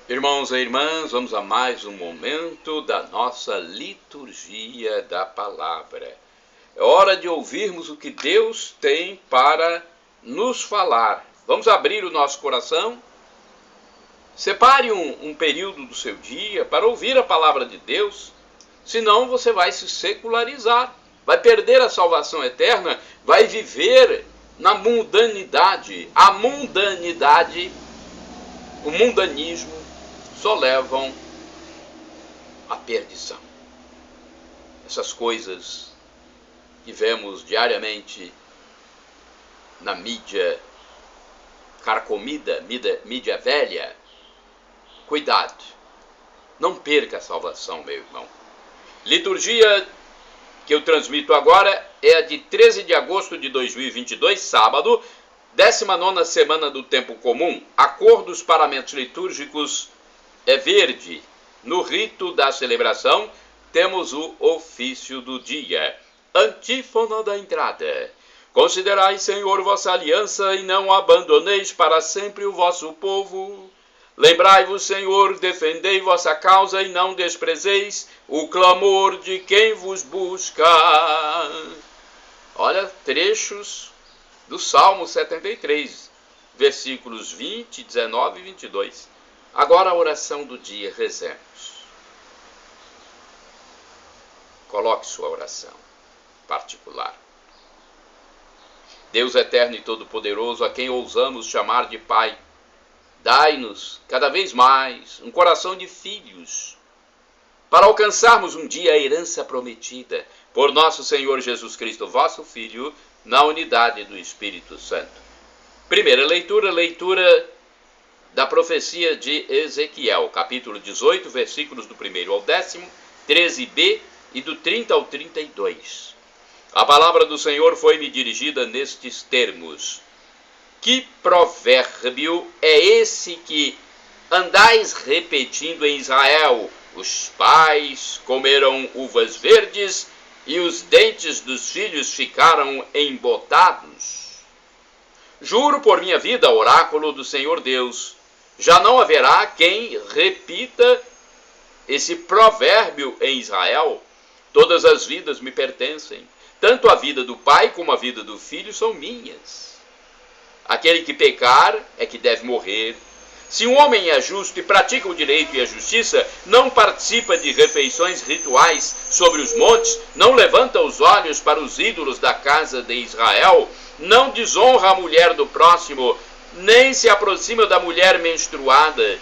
Irmãos e irmãs, vamos a mais um momento da nossa liturgia da palavra. É hora de ouvirmos o que Deus tem para nos falar. Vamos abrir o nosso coração? Separe um período do seu dia para ouvir a palavra de Deus, senão você vai se secularizar, vai perder a salvação eterna, vai viver na mundanidade. A mundanidade, o mundanismo, só levam à perdição. Essas coisas que vemos diariamente na mídia carcomida, mídia velha, cuidado, não perca a salvação, meu irmão. Liturgia que eu transmito agora é a de 13 de agosto de 2022, sábado, 19ª semana do tempo comum. A cor dos paramentos litúrgicos é verde. No rito da celebração, temos o ofício do dia. Antífona da entrada. Considerai, Senhor, vossa aliança e não abandoneis para sempre o vosso povo. Lembrai-vos, Senhor, defendei vossa causa e não desprezeis o clamor de quem vos busca. Olha, trechos do Salmo 73, versículos 20, 19 e 22. Agora a oração do dia, rezemos. Coloque sua oração particular. Deus eterno e todo-poderoso, a quem ousamos chamar de Pai, dai-nos cada vez mais um coração de filhos, para alcançarmos um dia a herança prometida por nosso Senhor Jesus Cristo, vosso Filho, na unidade do Espírito Santo. Primeira leitura da profecia de Ezequiel, capítulo 18, versículos do 1º ao 10º, 13b e do 30 ao 32. A palavra do Senhor foi-me dirigida nestes termos. Que provérbio é esse que andais repetindo em Israel? Os pais comeram uvas verdes e os dentes dos filhos ficaram embotados. Juro por minha vida, oráculo do Senhor Deus, já não haverá quem repita esse provérbio em Israel. Todas as vidas me pertencem. Tanto a vida do pai como a vida do filho são minhas. Aquele que pecar é que deve morrer. Se um homem é justo e pratica o direito e a justiça, não participa de refeições rituais sobre os montes, não levanta os olhos para os ídolos da casa de Israel, não desonra a mulher do próximo, nem se aproxima da mulher menstruada.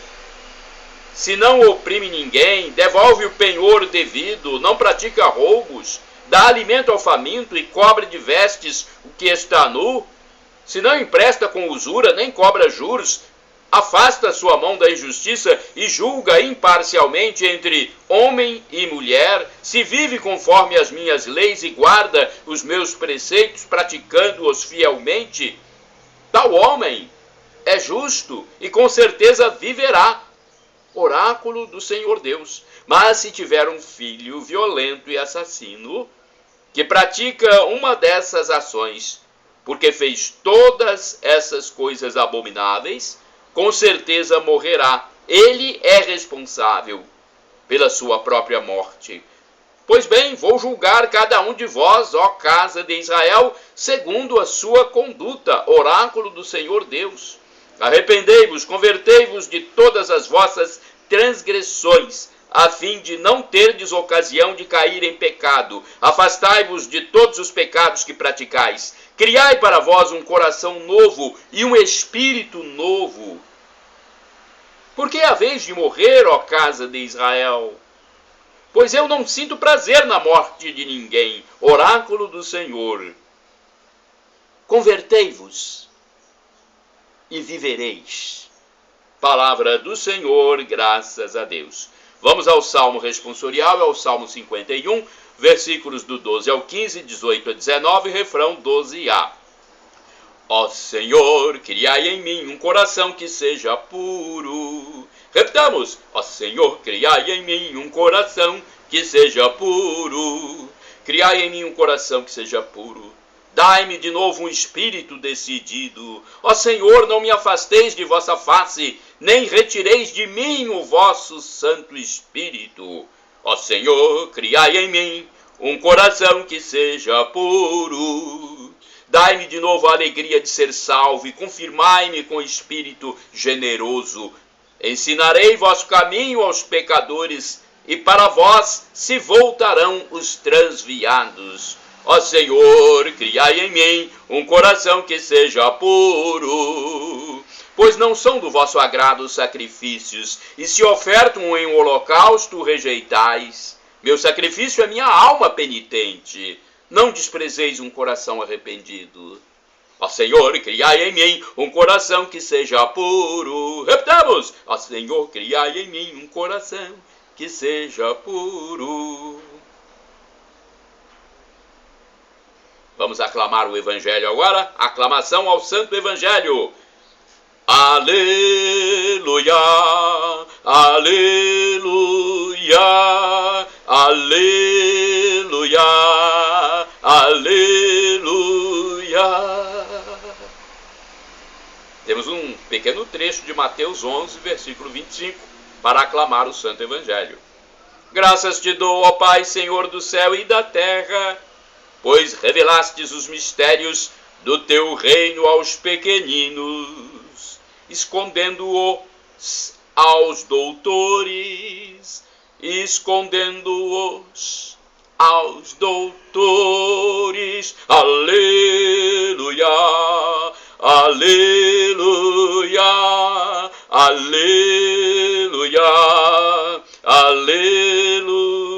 Se não oprime ninguém, devolve o penhor devido, não pratica roubos, dá alimento ao faminto e cobre de vestes o que está nu, se não empresta com usura, nem cobra juros, afasta sua mão da injustiça e julga imparcialmente entre homem e mulher, se vive conforme as minhas leis e guarda os meus preceitos, praticando-os fielmente, tal homem é justo e com certeza viverá. Oráculo do Senhor Deus. Mas se tiver um filho violento e assassino, que pratica uma dessas ações, porque fez todas essas coisas abomináveis, com certeza morrerá. Ele é responsável pela sua própria morte. Pois bem, vou julgar cada um de vós, ó casa de Israel, segundo a sua conduta. Oráculo do Senhor Deus. Arrependei-vos, convertei-vos de todas as vossas transgressões, a fim de não terdes ocasião de cair em pecado. Afastai-vos de todos os pecados que praticais. Criai para vós um coração novo e um espírito novo. Porque é a vez de morrer, ó casa de Israel? Pois eu não sinto prazer na morte de ninguém. Oráculo do Senhor. Convertei-vos e vivereis. Palavra do Senhor, graças a Deus. Vamos ao Salmo responsorial, é o Salmo 51, versículos do 12 ao 15, 18 a 19, refrão 12a. Ó Senhor, criai em mim um coração que seja puro. Repitamos, ó Senhor, criai em mim um coração que seja puro. Criai em mim um coração que seja puro. Dai-me de novo um espírito decidido. Ó Senhor, não me afasteis de vossa face, nem retireis de mim o vosso Santo Espírito. Ó Senhor, criai em mim um coração que seja puro. Dai-me de novo a alegria de ser salvo e confirmai-me com espírito generoso. Ensinarei vosso caminho aos pecadores, e para vós se voltarão os transviados. Ó Senhor, criai em mim um coração que seja puro. Pois não são do vosso agrado os sacrifícios, e se ofertam em um holocausto, rejeitais. Meu sacrifício é minha alma penitente. Não desprezeis um coração arrependido. Ó Senhor, criai em mim um coração que seja puro. Repetamos! Ó Senhor, criai em mim um coração que seja puro. Vamos aclamar o Evangelho agora. Aclamação ao Santo Evangelho. Aleluia, aleluia, aleluia, aleluia. Temos um pequeno trecho de Mateus 11, versículo 25, para aclamar o Santo Evangelho. Graças te dou, ó Pai, Senhor do céu e da terra, pois revelastes os mistérios do teu reino aos pequeninos, escondendo-os aos doutores, escondendo-os aos doutores. Aleluia, aleluia, aleluia, aleluia.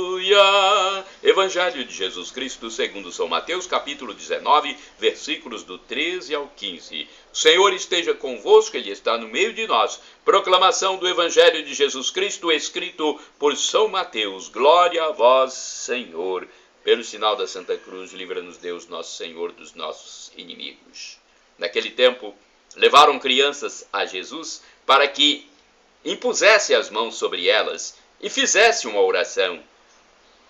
Evangelho de Jesus Cristo segundo São Mateus, capítulo 19, versículos do 13 ao 15. O Senhor esteja convosco, Ele está no meio de nós. Proclamação do Evangelho de Jesus Cristo, escrito por São Mateus. Glória a vós, Senhor. Pelo sinal da Santa Cruz, livra-nos Deus, nosso Senhor, dos nossos inimigos. Naquele tempo, levaram crianças a Jesus para que impusesse as mãos sobre elas e fizesse uma oração.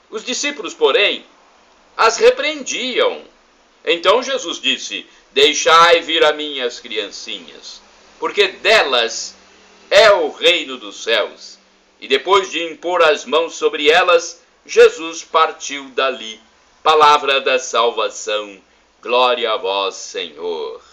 Os discípulos, porém, as repreendiam. Então Jesus disse: deixai vir a mim as criancinhas, porque delas é o reino dos céus. E depois de impor as mãos sobre elas, Jesus partiu dali. Palavra da salvação. Glória a vós, Senhor.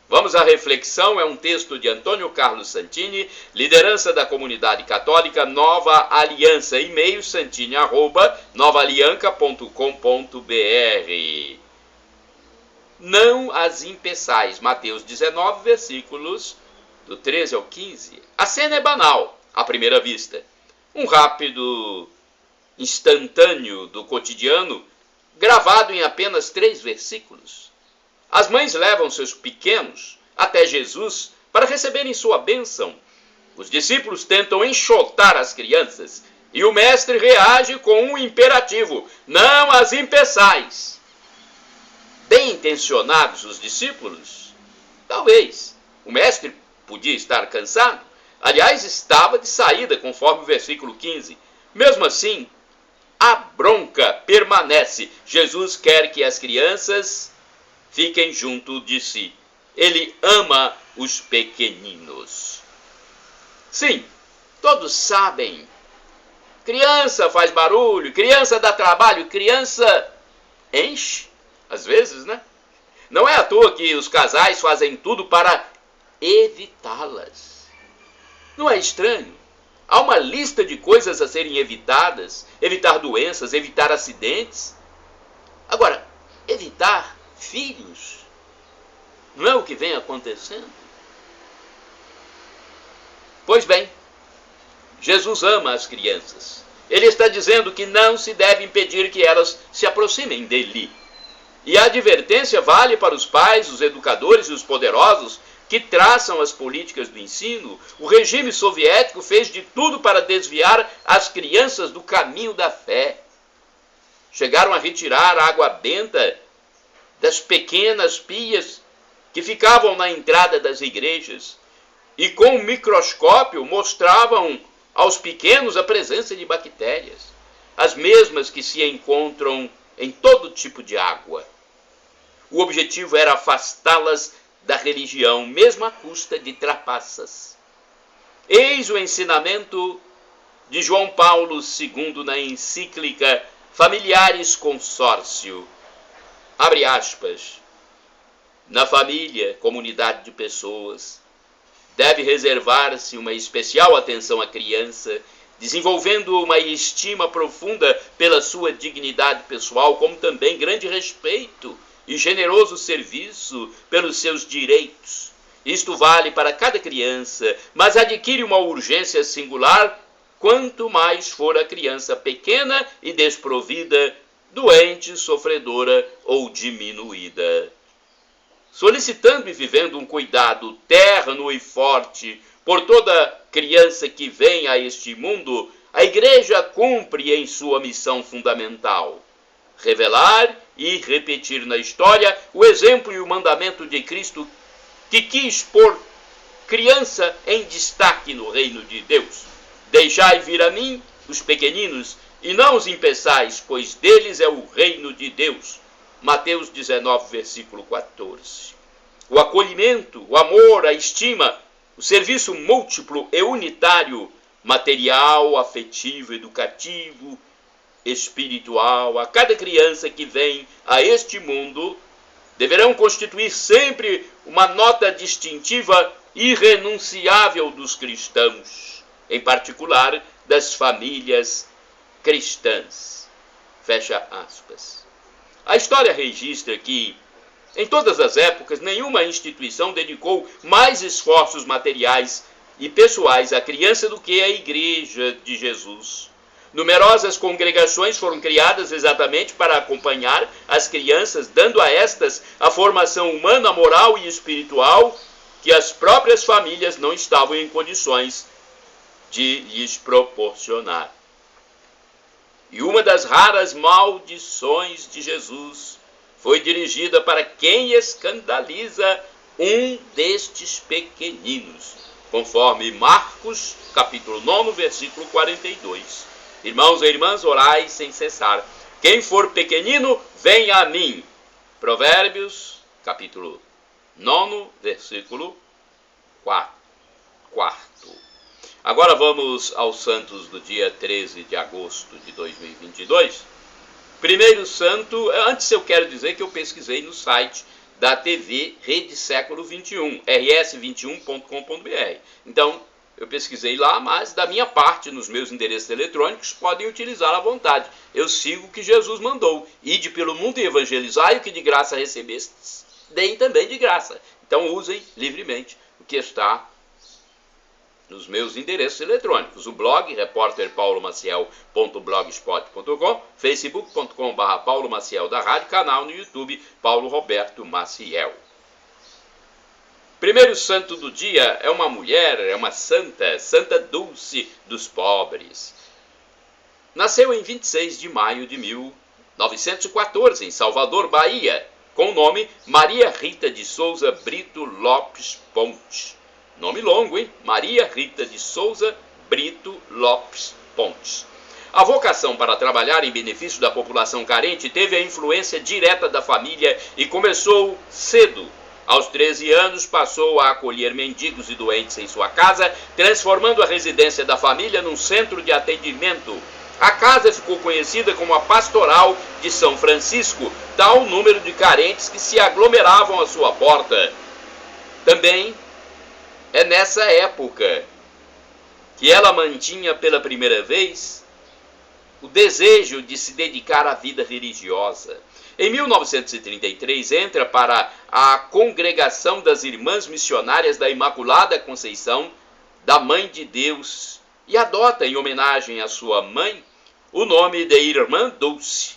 Vamos à reflexão, é um texto de Antônio Carlos Santini, liderança da comunidade católica Nova Aliança, e-mail santini@novaalianca.com.br. Não as impeçais, Mateus 19, versículos do 13 ao 15. A cena é banal, à primeira vista. Um rápido, instantâneo do cotidiano, gravado em apenas 3 versículos. As mães levam seus pequenos até Jesus para receberem sua bênção. Os discípulos tentam enxotar as crianças e o mestre reage com um imperativo: não as impeçais. Bem intencionados os discípulos? Talvez. O mestre podia estar cansado. Aliás, estava de saída, conforme o versículo 15. Mesmo assim, a bronca permanece. Jesus quer que as crianças fiquem junto de si. Ele ama os pequeninos. Sim, todos sabem. Criança faz barulho, criança dá trabalho, criança enche, às vezes, né? Não é à toa que os casais fazem tudo para evitá-las. Não é estranho? Há uma lista de coisas a serem evitadas: evitar doenças, evitar acidentes. Agora, evitar filhos, não é o que vem acontecendo? Pois bem, Jesus ama as crianças. Ele está dizendo que não se deve impedir que elas se aproximem dele. E a advertência vale para os pais, os educadores e os poderosos que traçam as políticas do ensino. O regime soviético fez de tudo para desviar as crianças do caminho da fé. Chegaram a retirar a água benta das pequenas pias que ficavam na entrada das igrejas e com um microscópio mostravam aos pequenos a presença de bactérias, as mesmas que se encontram em todo tipo de água. o objetivo era afastá-las da religião, mesmo à custa de trapaças. Eis o ensinamento de João Paulo II na encíclica Familiaris Consortio. Abre aspas. Na família, comunidade de pessoas, deve reservar-se uma especial atenção à criança, desenvolvendo uma estima profunda pela sua dignidade pessoal, como também grande respeito e generoso serviço pelos seus direitos. Isto vale para cada criança, mas adquire uma urgência singular quanto mais for a criança pequena e desprovida, doente, sofredora ou diminuída. Solicitando e vivendo um cuidado terno e forte por toda criança que vem a este mundo, a Igreja cumpre em sua missão fundamental: revelar e repetir na história o exemplo e o mandamento de Cristo, que quis pôr criança em destaque no reino de Deus. Deixai vir a mim os pequeninos, e não os impeçais, pois deles é o reino de Deus. Mateus 19, versículo 14. O acolhimento, o amor, a estima, o serviço múltiplo e unitário, material, afetivo, educativo, espiritual, a cada criança que vem a este mundo, deverão constituir sempre uma nota distintiva irrenunciável dos cristãos, em particular das famílias cristãs. Fecha aspas. A história registra que, em todas as épocas, nenhuma instituição dedicou mais esforços materiais e pessoais à criança do que a Igreja de Jesus. Numerosas congregações foram criadas exatamente para acompanhar as crianças, dando a estas a formação humana, moral e espiritual que as próprias famílias não estavam em condições de lhes proporcionar. E uma das raras maldições de Jesus foi dirigida para quem escandaliza um destes pequeninos, conforme Marcos, capítulo 9, versículo 42. Irmãos e irmãs, orai sem cessar. Quem for pequenino, venha a mim. Provérbios, capítulo 9, versículo 4. Agora vamos aos santos do dia 13 de agosto de 2022. Primeiro santo, antes eu quero dizer que eu pesquisei no site da TV Rede Século 21, rs21.com.br. Então, eu pesquisei lá, mas da minha parte, nos meus endereços eletrônicos, podem utilizar à vontade. Eu sigo o que Jesus mandou. Ide pelo mundo e evangelizai, o que de graça recebestes, deem também de graça. Então usem livremente o que está nos meus endereços eletrônicos. O blog, repórterpaulomaciel.blogspot.com, facebook.com/Paulo Maciel da Rádio, canal no YouTube, Paulo Roberto Maciel. Primeiro santo do dia é uma mulher, é uma santa, Santa Dulce dos Pobres. Nasceu em 26 de maio de 1914, em Salvador, Bahia, com o nome Maria Rita de Souza Brito Lopes Pontes. Nome longo, hein? Maria Rita de Souza Brito Lopes Pontes. A vocação para trabalhar em benefício da população carente teve a influência direta da família e começou cedo. Aos 13 anos, passou a acolher mendigos e doentes em sua casa, transformando a residência da família num centro de atendimento. A casa ficou conhecida como a Pastoral de São Francisco, tal número de carentes que se aglomeravam à sua porta. Também é nessa época que ela mantinha pela primeira vez o desejo de se dedicar à vida religiosa. Em 1933, entra para a Congregação das Irmãs Missionárias da Imaculada Conceição da Mãe de Deus e adota, em homenagem à sua mãe, o nome de Irmã Dulce.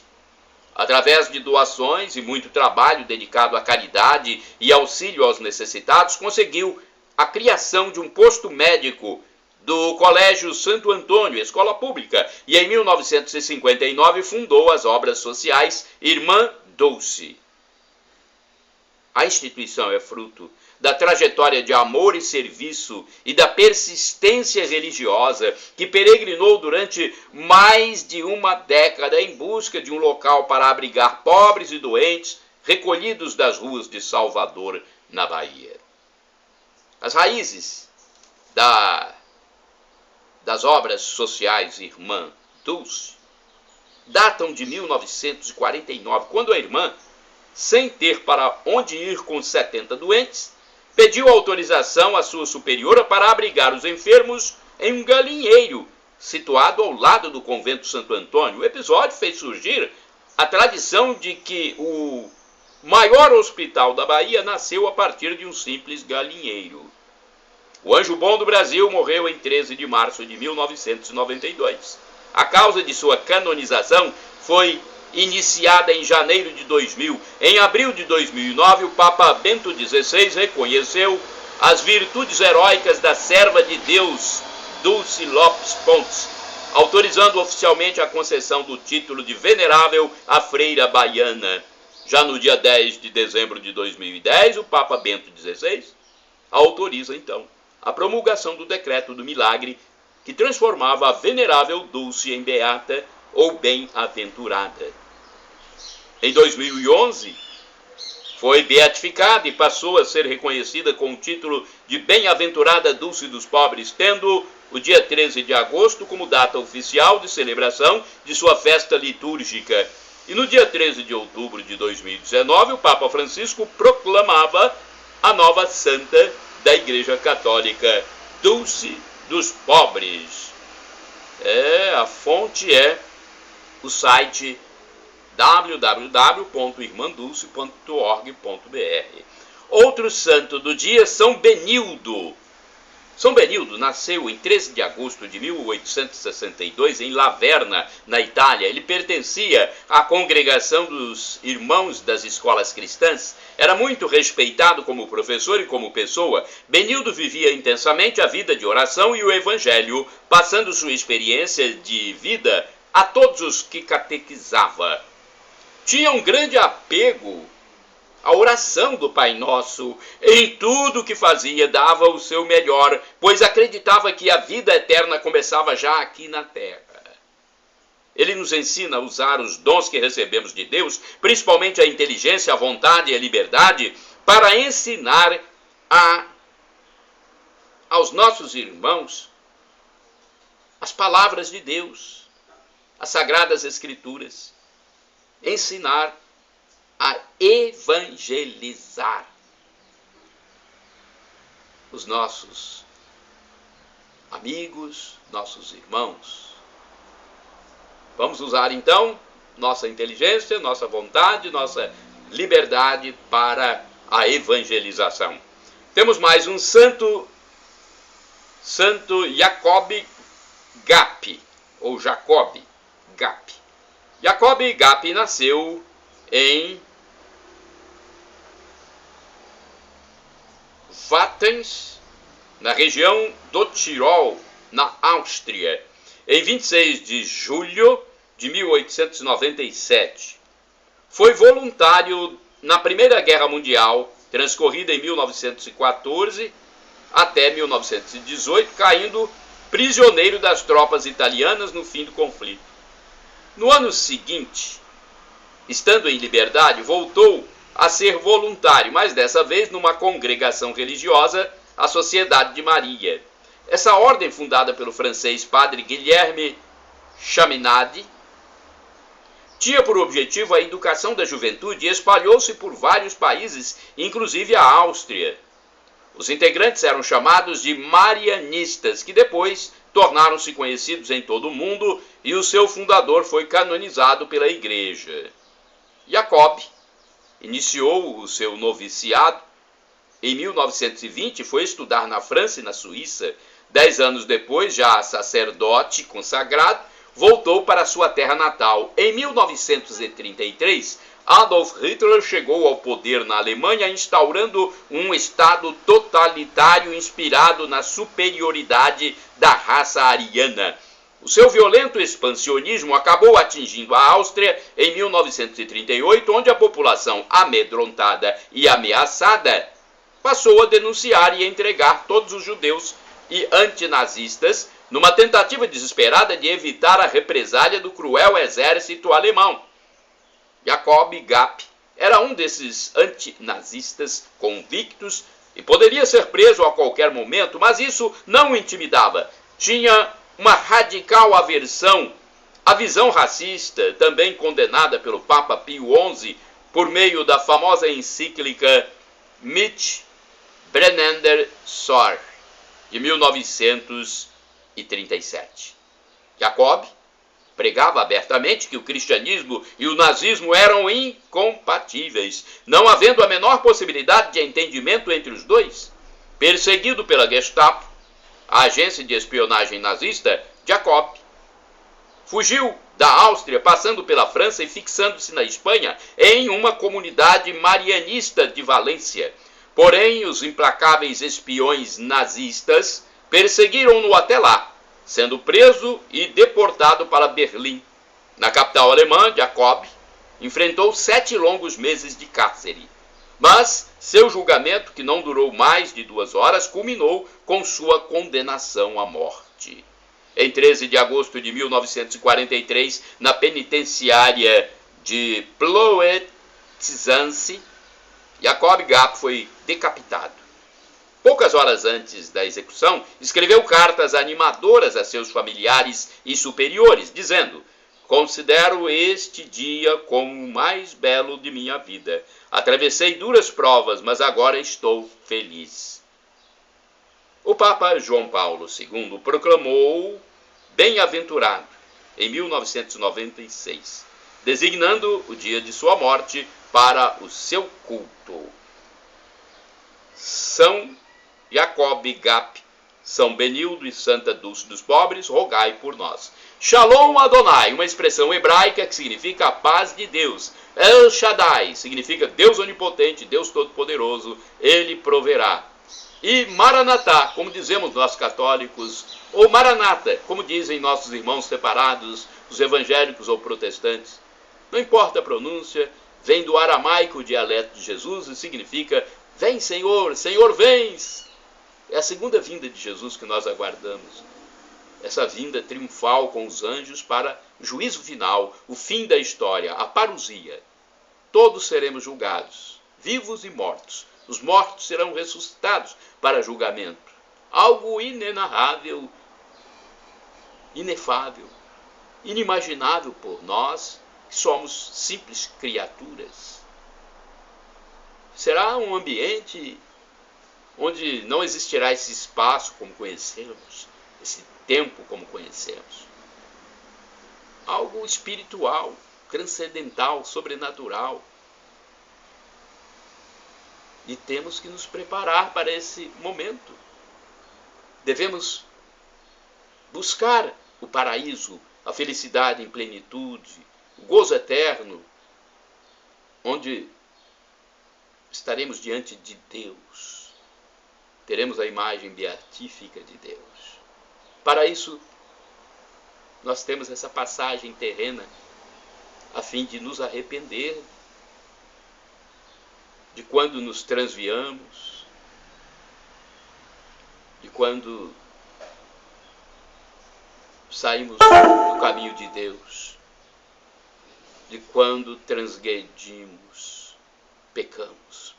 Através de doações e muito trabalho dedicado à caridade e auxílio aos necessitados, conseguiu a criação de um posto médico do Colégio Santo Antônio, escola pública, e em 1959 fundou as obras sociais Irmã Dulce. A instituição é fruto da trajetória de amor e serviço e da persistência religiosa que peregrinou durante mais de uma década em busca de um local para abrigar pobres e doentes recolhidos das ruas de Salvador, na Bahia. As raízes das obras sociais Irmã Dulce datam de 1949, quando a irmã, sem ter para onde ir com 70 doentes, pediu autorização à sua superiora para abrigar os enfermos em um galinheiro situado ao lado do convento Santo Antônio. O episódio fez surgir a tradição de que o maior hospital da Bahia nasceu a partir de um simples galinheiro. O Anjo Bom do Brasil morreu em 13 de março de 1992. A causa de sua canonização foi iniciada em janeiro de 2000. Em abril de 2009, o Papa Bento XVI reconheceu as virtudes heróicas da serva de Deus, Dulce Lopes Pontes, autorizando oficialmente a concessão do título de venerável à freira baiana. Já no dia 10 de dezembro de 2010, o Papa Bento XVI autoriza, então, a promulgação do decreto do milagre que transformava a venerável Dulce em beata ou bem-aventurada. Em 2011, foi beatificada e passou a ser reconhecida com o título de Bem-aventurada Dulce dos Pobres, tendo o dia 13 de agosto como data oficial de celebração de sua festa litúrgica. E no dia 13 de outubro de 2019, o Papa Francisco proclamava a nova santa da Igreja Católica, Dulce dos Pobres. A fonte é o site www.irmandulce.org.br. Outro santo do dia, São Benildo. São Benildo nasceu em 13 de agosto de 1862 em Laverna, na Itália. Ele pertencia à congregação dos Irmãos das Escolas Cristãs. Era muito respeitado como professor e como pessoa. Benildo vivia intensamente a vida de oração e o evangelho, passando sua experiência de vida a todos os que catequizava. Tinha um grande apego à oração do Pai Nosso. Em tudo o que fazia, dava o seu melhor, pois acreditava que a vida eterna começava já aqui na terra. Ele nos ensina a usar os dons que recebemos de Deus, principalmente a inteligência, a vontade e a liberdade, para ensinar aos nossos irmãos as palavras de Deus, as Sagradas Escrituras. Ensinar a evangelizar os nossos amigos, nossos irmãos. Vamos usar então nossa inteligência, nossa vontade, nossa liberdade para a evangelização. Temos mais um santo, Santo Jacob Gap, ou Jacob Gap. Jacob Gap nasceu em Wattens, na região do Tirol, na Áustria, em 26 de julho de 1897. Foi voluntário na Primeira Guerra Mundial, transcorrida em 1914 até 1918, caindo prisioneiro das tropas italianas no fim do conflito. No ano seguinte, estando em liberdade, voltou a ser voluntário, mas dessa vez numa congregação religiosa, a Sociedade de Maria. Essa ordem, fundada pelo francês padre Guilherme Chaminade, tinha por objetivo a educação da juventude e espalhou-se por vários países, inclusive a Áustria. Os integrantes eram chamados de marianistas, que depois tornaram-se conhecidos em todo o mundo, e o seu fundador foi canonizado pela Igreja. Jacob iniciou o seu noviciado em 1920 e foi estudar na França e na Suíça. 10 anos depois, já sacerdote consagrado, voltou para sua terra natal. Em 1933, Adolf Hitler chegou ao poder na Alemanha, instaurando um Estado totalitário inspirado na superioridade da raça ariana. O seu violento expansionismo acabou atingindo a Áustria em 1938, onde a população amedrontada e ameaçada passou a denunciar e entregar todos os judeus e antinazistas numa tentativa desesperada de evitar a represália do cruel exército alemão. Jacob Gap era um desses antinazistas convictos e poderia ser preso a qualquer momento, mas isso não o intimidava. Tinha uma radical aversão à visão racista, também condenada pelo Papa Pio XI por meio da famosa encíclica Mit Brennender Sorge, de 1937. Jacob pregava abertamente que o cristianismo e o nazismo eram incompatíveis, não havendo a menor possibilidade de entendimento entre os dois. Perseguido pela Gestapo, a agência de espionagem nazista, Jacob fugiu da Áustria, passando pela França e fixando-se na Espanha, em uma comunidade marianista de Valência. Porém, os implacáveis espiões nazistas perseguiram-no até lá, sendo preso e deportado para Berlim. Na capital alemã, Jacob enfrentou 7 longos meses de cárcere. Mas seu julgamento, que não durou mais de 2 horas, culminou com sua condenação à morte. Em 13 de agosto de 1943, na penitenciária de Plötzensee, Jacob Gap foi decapitado. Poucas horas antes da execução, escreveu cartas animadoras a seus familiares e superiores, dizendo: considero este dia como o mais belo de minha vida. Atravessei duras provas, mas agora estou feliz. O Papa João Paulo II proclamou bem-aventurado em 1996, designando o dia de sua morte para o seu culto. São Jacob Gap, São Benildo e Santa Dulce dos Pobres, rogai por nós. Shalom Adonai, uma expressão hebraica que significa a paz de Deus. El Shaddai significa Deus onipotente, Deus todo-poderoso, ele proverá. E Maranatá, como dizemos nós católicos, ou Maranata, como dizem nossos irmãos separados, os evangélicos ou protestantes. Não importa a pronúncia, vem do aramaico, o dialeto de Jesus, e significa: vem, Senhor, Senhor, vens. É a segunda vinda de Jesus que nós aguardamos. Essa vinda triunfal com os anjos para o juízo final, o fim da história, a parousia. Todos seremos julgados, vivos e mortos. Os mortos serão ressuscitados para julgamento. Algo inenarrável, inefável, inimaginável por nós, que somos simples criaturas. Será um ambiente onde não existirá esse espaço como conhecemos, esse tempo como conhecemos. Algo espiritual, transcendental, sobrenatural. E temos que nos preparar para esse momento. Devemos buscar o paraíso, a felicidade em plenitude, o gozo eterno, onde estaremos diante de Deus. Teremos a imagem beatífica de Deus. Para isso, nós temos essa passagem terrena, a fim de nos arrepender de quando nos transviamos, de quando saímos do caminho de Deus, de quando transgredimos, pecamos.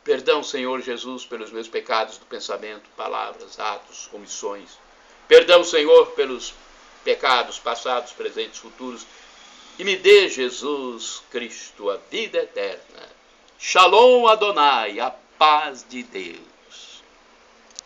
Perdão, Senhor Jesus, pelos meus pecados do pensamento, palavras, atos, omissões. Perdão, Senhor, pelos pecados passados, presentes, futuros. E me dê, Jesus Cristo, a vida eterna. Shalom Adonai, a paz de Deus.